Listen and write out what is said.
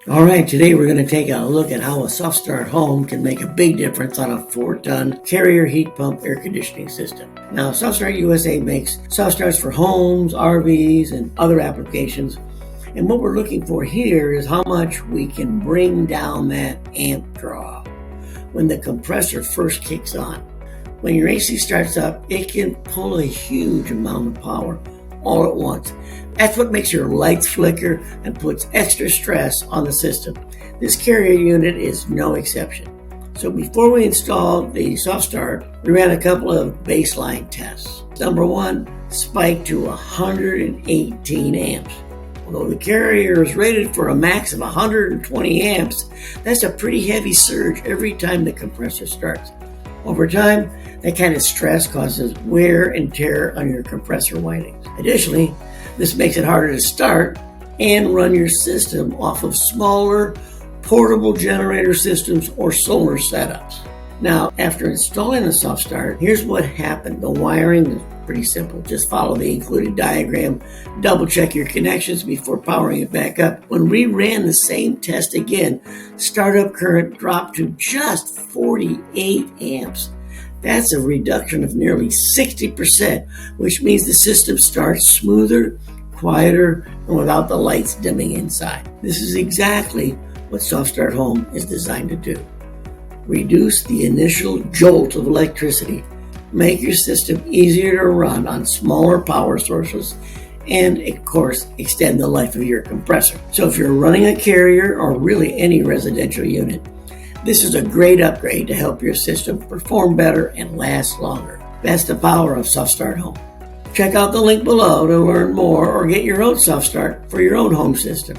All right, today we're going to take a look at how a SoftStartHome can make a big difference on a 4-ton carrier heat pump air conditioning system. Now, SoftStartUSA makes SoftStarts for homes, RVs, and other applications. And what we're looking for here is how much we can bring down that amp draw when the compressor first kicks on. When your AC starts up, it can pull a huge amount of power all at once. That's what makes your lights flicker and puts extra stress on the system. This carrier unit is no exception. So before we installed the SoftStart, we ran a couple of baseline tests. Number one, spike to 118 amps. Although the carrier is rated for a max of 120 amps, that's a pretty heavy surge every time the compressor starts. Over time, that kind of stress causes wear and tear on your compressor windings. Additionally, this makes it harder to start and run your system off of smaller, portable generator systems or solar setups. Now, after installing the SoftStart, here's what happened. The wiring is pretty simple. Just follow the included diagram, double check your connections before powering it back up. When we ran the same test again, startup current dropped to just 48 amps. That's a reduction of nearly 60%, which means the system starts smoother, quieter, and without the lights dimming inside. This is exactly what SoftStartHome is designed to do. Reduce the initial jolt of electricity, make your system easier to run on smaller power sources, and of course, extend the life of your compressor. So if you're running a carrier or really any residential unit, this is a great upgrade to help your system perform better and last longer. That's the power of SoftStartHome. Check out the link below to learn more or get your own SoftStart for your own home system.